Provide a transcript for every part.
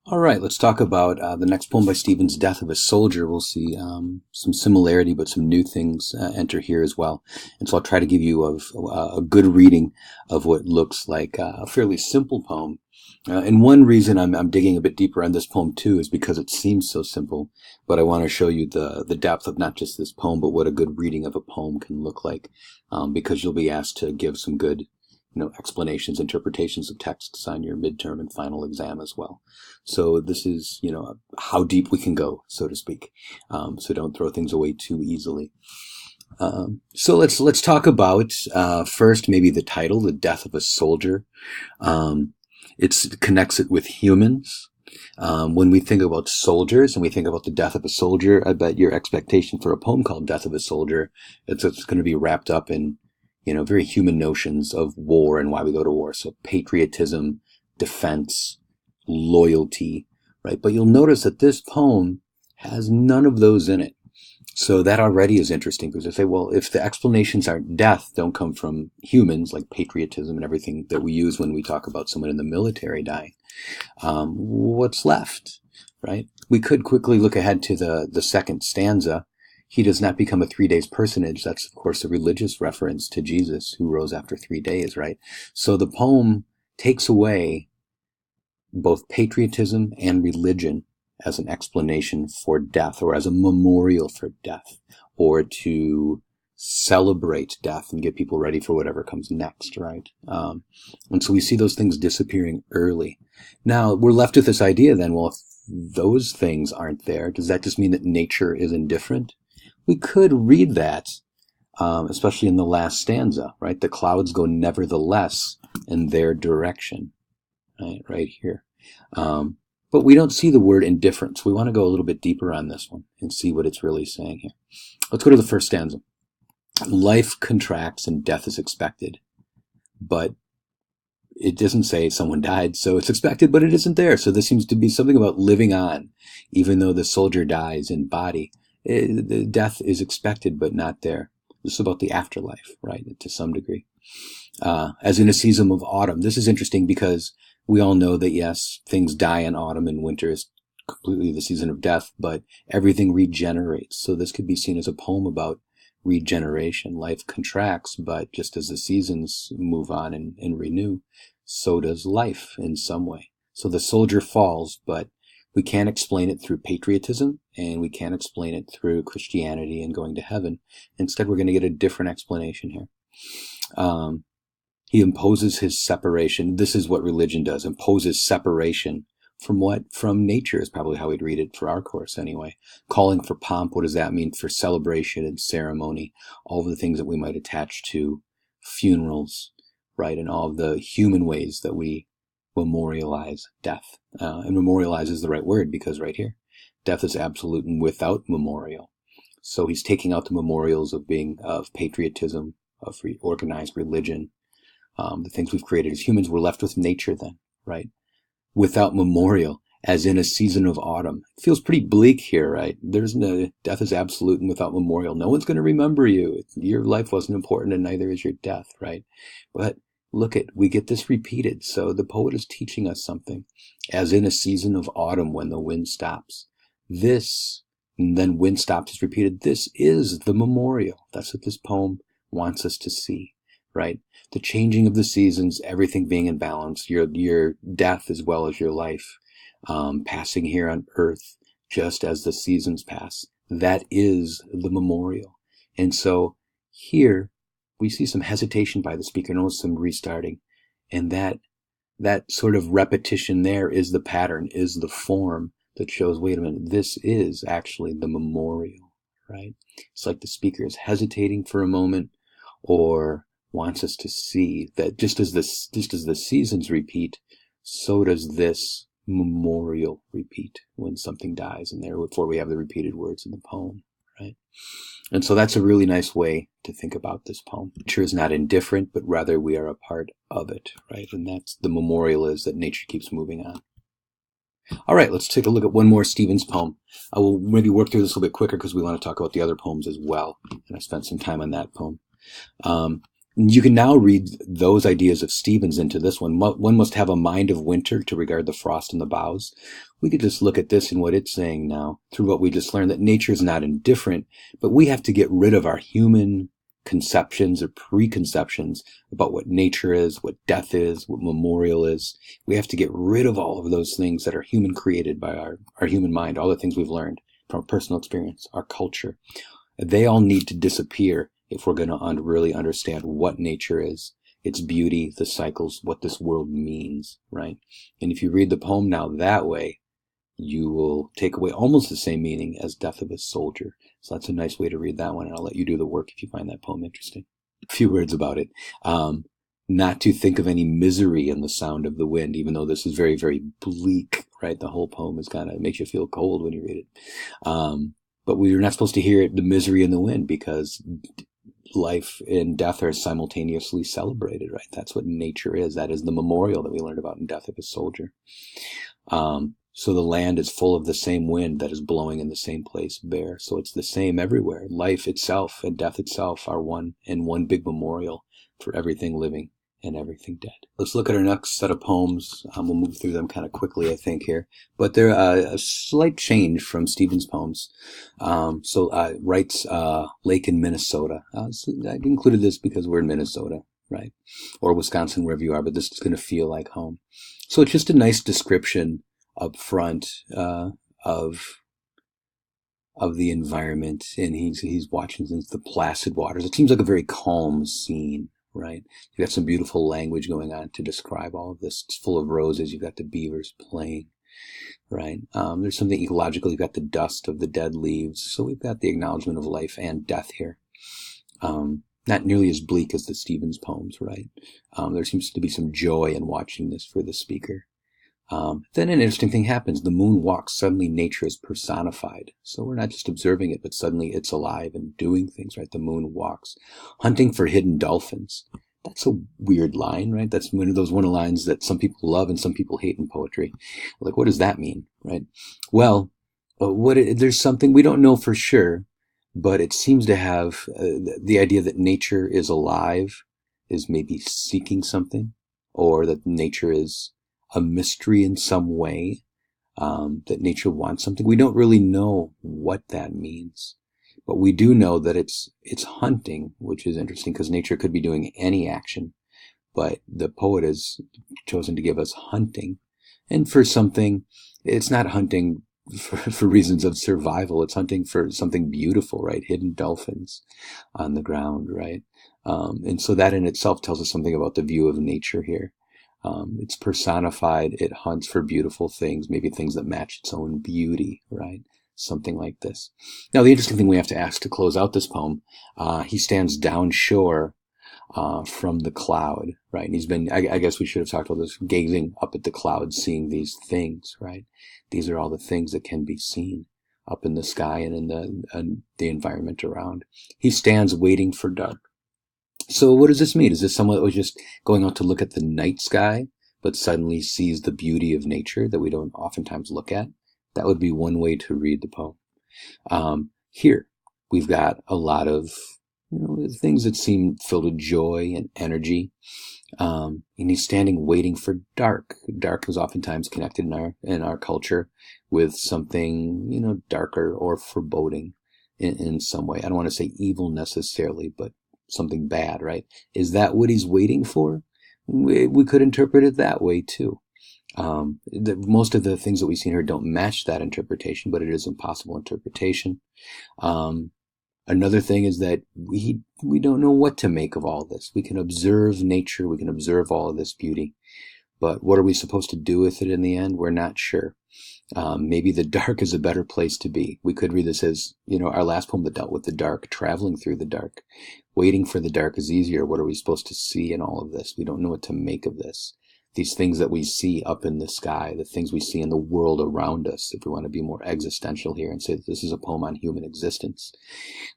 All right, let's talk about the next poem by Stephen's Death of a Soldier. We'll see some similarity, but some new things enter here as well. And so I'll try to give you a good reading of what looks like a fairly simple poem. And one reason I'm digging a bit deeper on this poem too is because it seems so simple, but I want to show you the depth of not just this poem, but what a good reading of a poem can look like, because you'll be asked to give some good explanations, interpretations of texts on your midterm and final exam as well. So this is, how deep we can go, so to speak. So don't throw things away too easily. So let's talk about first maybe the title, The Death of a Soldier. It connects it with humans. When we think about soldiers and we think about the death of a soldier, I bet your expectation for a poem called Death of a Soldier, it's going to be wrapped up in very human notions of war and why we go to war. So patriotism, defense, loyalty, right? But you'll notice that this poem has none of those in it. So that already is interesting because they say, well, if the explanations aren't death, don't come from humans like patriotism and everything that we use when we talk about someone in the military dying, what's left, right? We could quickly look ahead to the second stanza. He does not become a 3 days personage. That's, of course, a religious reference to Jesus who rose after 3 days, right? So the poem takes away both patriotism and religion as an explanation for death or as a memorial for death or to celebrate death and get people ready for whatever comes next, right? And so we see those things disappearing early. Now, we're left with this idea then, well, if those things aren't there, does that just mean that nature is indifferent? We could read that, especially in the last stanza, right? The clouds go nevertheless in their direction, right here. But we don't see the word indifference. We want to go a little bit deeper on this one and see what it's really saying here. Let's go to the first stanza. Life contracts and death is expected, but it doesn't say someone died, so it's expected, but it isn't there. So this seems to be something about living on, even though the soldier dies in body. The death is expected, but not there. This is about the afterlife, right, to some degree. As in a season of autumn. This is interesting because we all know that, yes, things die in autumn and winter is completely the season of death, but everything regenerates. So this could be seen as a poem about regeneration. Life contracts, but just as the seasons move on and renew, so does life in some way. So the soldier falls, but we can't explain it through patriotism, and we can't explain it through Christianity and going to heaven. Instead, we're going to get a different explanation here. He imposes his separation. This is what religion does, imposes separation from what? From nature is probably how we'd read it for our course anyway. Calling for pomp, what does that mean? For celebration and ceremony, all of the things that we might attach to funerals, right? And all of the human ways that we memorialize death. And memorialize is the right word because right here, death is absolute and without memorial. So he's taking out the memorials of patriotism, of organized religion, the things we've created as humans. We're left with nature then, right? Without memorial, as in a season of autumn. It feels pretty bleak here, right? Death is absolute and without memorial. No one's going to remember you. Your life wasn't important and neither is your death, right? But we get this repeated. So the poet is teaching us something. As in a season of autumn when the wind stops. And then wind stops is repeated. This is the memorial. That's what this poem wants us to see, right? The changing of the seasons, everything being in balance, your death as well as your life, passing here on earth just as the seasons pass. That is the memorial. And so here we see some hesitation by the speaker, and almost some restarting. And that sort of repetition there is the pattern, is the form that shows, wait a minute, this is actually the memorial, right? It's like the speaker is hesitating for a moment or wants us to see that just as the seasons repeat, so does this memorial repeat when something dies, and therefore we have the repeated words in the poem, right? And so that's a really nice way to think about this poem. Nature is not indifferent, but rather we are a part of it, right? And that's the memorial, is that nature keeps moving on. All right, let's take a look at one more Stephen's poem. I will maybe work through this a little bit quicker because we want to talk about the other poems as well, and I spent some time on that poem. You can now read those ideas of Stevens into this one. One must have a mind of winter to regard the frost in the boughs. We could just look at this and what it's saying now through what we just learned, that nature is not indifferent, but we have to get rid of our human conceptions or preconceptions about what nature is, what death is, what memorial is. We have to get rid of all of those things that are human created by our human mind, all the things we've learned from our personal experience, our culture. They all need to disappear if we're going to really understand what nature is, its beauty, the cycles, what this world means, right? And if you read the poem now that way, you will take away almost the same meaning as Death of a Soldier. So that's a nice way to read that one, and I'll let you do the work if you find that poem interesting. A few words about it. Not to think of any misery in the sound of the wind, even though this is very, very bleak, right? The whole poem is kind of, makes you feel cold when you read it. But we're not supposed to hear the misery in the wind, because life and death are simultaneously celebrated, right? That's what nature is. That is the memorial that we learned about in Death of a Soldier. So the land is full of the same wind that is blowing in the same place bare. So it's the same everywhere. Life itself and death itself are one, and one big memorial for everything living and everything dead. Let's look at our next set of poems. We'll move through them kind of quickly, I think, here. But they're a slight change from Stevens' poems. Writes Lake in Minnesota. So I included this because we're in Minnesota, right? Or Wisconsin, wherever you are, but this is going to feel like home. So it's just a nice description up front of the environment, and he's watching the placid waters. It seems like a very calm scene, right? You've got some beautiful language going on to describe all of this. It's full of roses. You've got the beavers playing, right? There's something ecological. You've got the dust of the dead leaves. So we've got the acknowledgement of life and death here. Not nearly as bleak as the Stevens poems, right? There seems to be some joy in watching this for the speaker. Then an interesting thing happens. The moon walks. Suddenly nature is personified. So we're not just observing it, but suddenly it's alive and doing things, right? The moon walks. Hunting for hidden dolphins. That's a weird line, right? That's one of those lines that some people love and some people hate in poetry. Like, what does that mean, right? Well, there's something we don't know for sure, but it seems to have the idea that nature is alive, is maybe seeking something, or that nature is a mystery in some way, that nature wants something. We don't really know what that means, but we do know that it's hunting, which is interesting because nature could be doing any action, but the poet has chosen to give us hunting. And for something, it's not hunting for reasons of survival. It's hunting for something beautiful, right? Hidden dolphins on the ground, right? And so that in itself tells us something about the view of nature here. It's personified. It hunts for beautiful things, maybe things that match its own beauty, right? Something like this. Now, the interesting thing we have to ask to close out this poem, he stands downshore from the cloud, right? And he's been, I guess we should have talked about this, gazing up at the clouds, seeing these things, right? These are all the things that can be seen up in the sky and in the environment around. He stands waiting for dark. So what does this mean? Is this someone that was just going out to look at the night sky, but suddenly sees the beauty of nature that we don't oftentimes look at? That would be one way to read the poem. Here, we've got a lot of things that seem filled with joy and energy. And he's standing waiting for dark. Dark is oftentimes connected in our culture with something, darker or foreboding in some way. I don't want to say evil necessarily, but something bad, right? Is that what he's waiting for? We could interpret it that way too. Most of the things that we see here don't match that interpretation, but it is a possible interpretation. Another thing is that we don't know what to make of all this. We can observe nature, we can observe all of this beauty, but what are we supposed to do with it in the end? We're not sure. Maybe the dark is a better place to be. We could read this as, our last poem that dealt with the dark, traveling through the dark. Waiting for the dark is easier. What are we supposed to see in all of this? We don't know what to make of this. These things that we see up in the sky, the things we see in the world around us, if we want to be more existential here and say that this is a poem on human existence.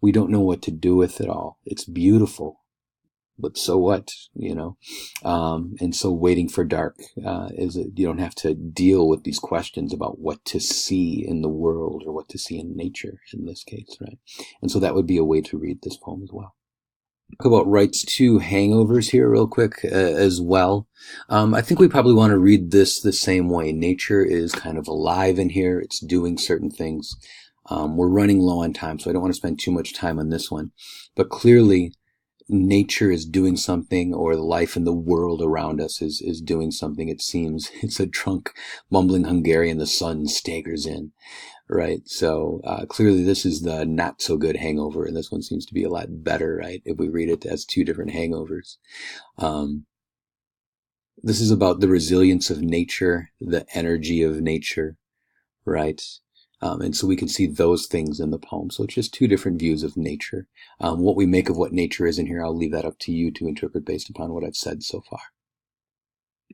We don't know what to do with it all. It's beautiful, but so what, and so waiting for dark you don't have to deal with these questions about what to see in the world or what to see in nature in this case, right? And so that would be a way to read this poem as well. Talk about rights to hangovers here real quick as well. I think we probably want to read this the same way. Nature is kind of alive in here. It's doing certain things. We're running low on time, so I don't want to spend too much time on this one. But clearly, nature is doing something, or the life in the world around us is doing something. It seems it's a drunk, mumbling Hungarian. The sun staggers in. Right. So clearly this is the not so good hangover, and this one seems to be a lot better, right? If we read it as two different hangovers. Um, this is about the resilience of nature, the energy of nature, right? And so we can see those things in the poem. So it's just two different views of nature. What we make of what nature is in here, I'll leave that up to you to interpret based upon what I've said so far.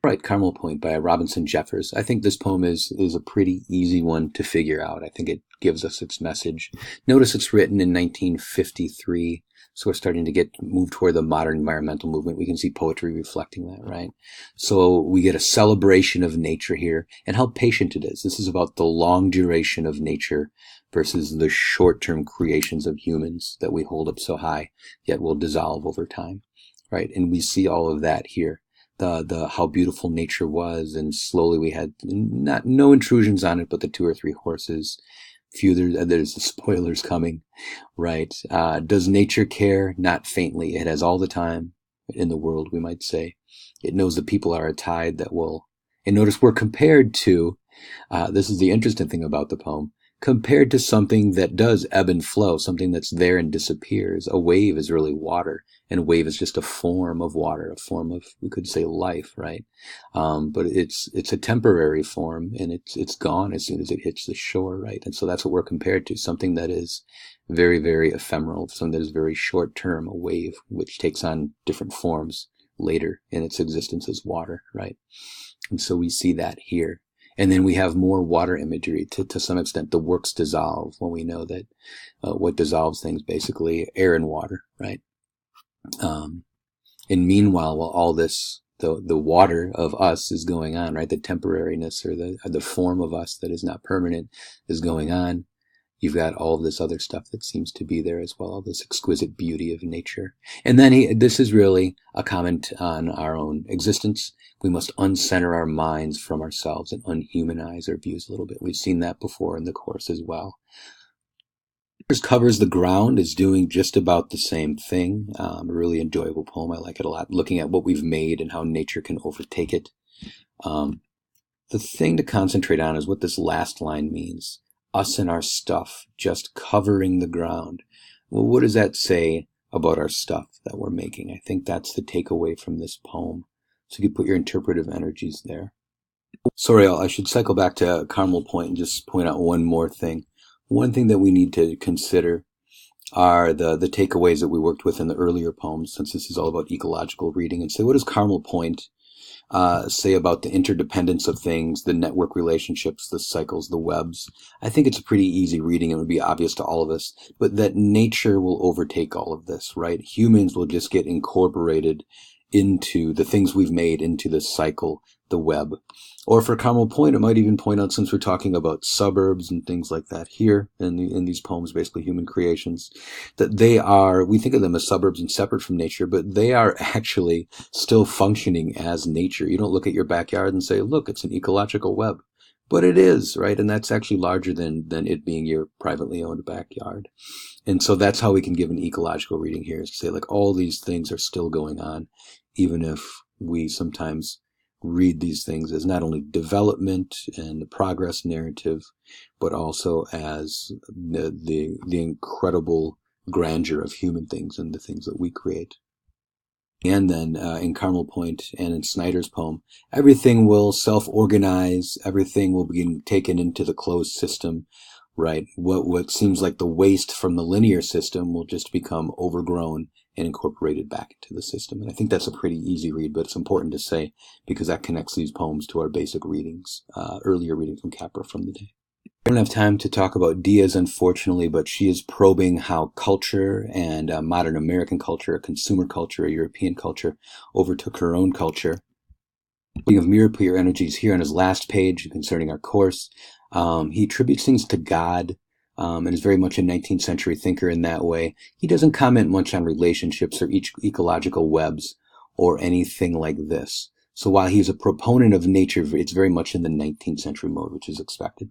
Right, Carmel Point by Robinson Jeffers. I think this poem is a pretty easy one to figure out. I think it gives us its message. Notice it's written in 1953, so we're starting to move toward the modern environmental movement. We can see poetry reflecting that, right? So we get a celebration of nature here and how patient it is. This is about the long duration of nature versus the short-term creations of humans that we hold up so high, yet will dissolve over time, right? And we see all of that here. The how beautiful nature was, and slowly we had no intrusions on it, but the 2 or 3 horses. There's the spoilers coming, right? Does nature care? Not faintly. It has all the time in the world, we might say. It knows that people are a tide that will. And notice we're compared to. This is the interesting thing about the poem. Compared to something that does ebb and flow, something that's there and disappears. A wave is really water, and a wave is just a form of water, a form of, we could say, life, right? But it's a temporary form, and it's gone as soon as it hits the shore, right? And so that's what we're compared to, something that is very, very ephemeral, something that is very short term, a wave, which takes on different forms later in its existence as water, right? And so we see that here. And then we have more water imagery. To some extent, the works dissolve when we know that what dissolves things, basically air and water, right? And meanwhile, while all this, the water of us is going on, right? The temporariness or the form of us that is not permanent is going on. You've got all of this other stuff that seems to be there as well, all this exquisite beauty of nature. And then this is really a comment on our own existence. We must uncenter our minds from ourselves and unhumanize our views a little bit. We've seen that before in the course as well. Covers the Ground is doing just about the same thing. A really enjoyable poem. I like it a lot, looking at what we've made and how nature can overtake it. The thing to concentrate on is what this last line means. Us and our stuff just covering the ground. Well, what does that say about our stuff that we're making? I think that's the takeaway from this poem. So you can put your interpretive energies there. Sorry, I should cycle back to Carmel Point and just point out one more thing. One thing that we need to consider are the takeaways that we worked with in the earlier poems, since this is all about ecological reading, and say, what does Carmel Point say about the interdependence of things, the network relationships, the cycles, the webs? I think it's a pretty easy reading. It would be obvious to all of us, but that nature will overtake all of this, right? Humans will just get incorporated into the things we've made, into the cycle, the web. Or for Carmel Point, it might even point out, since we're talking about suburbs and things like that here in these poems, basically human creations, that we think of them as suburbs and separate from nature, but they are actually still functioning as nature. You don't look at your backyard and say, look, it's an ecological web. But it is, right? And that's actually larger than it being your privately owned backyard. And so that's how we can give an ecological reading here, is to say, like, all these things are still going on, even if we sometimes read these things as not only development and the progress narrative, but also as the incredible grandeur of human things and the things that we create. And then in Carmel Point and in Snyder's poem, everything will self-organize, everything will be taken into the closed system, right? What seems like the waste from the linear system will just become overgrown and incorporated back into the system. And I think that's a pretty easy read, but it's important to say because that connects these poems to our basic readings, earlier reading from Capra from the day. I don't have time to talk about Diaz, unfortunately, but she is probing how culture and modern American culture, consumer culture, European culture, overtook her own culture. Speaking of Muir, put your energies here on his last page concerning our course. He attributes things to God, and is very much a 19th century thinker in that way. He doesn't comment much on relationships or ecological webs or anything like this. So while he's a proponent of nature, it's very much in the 19th century mode, which is expected.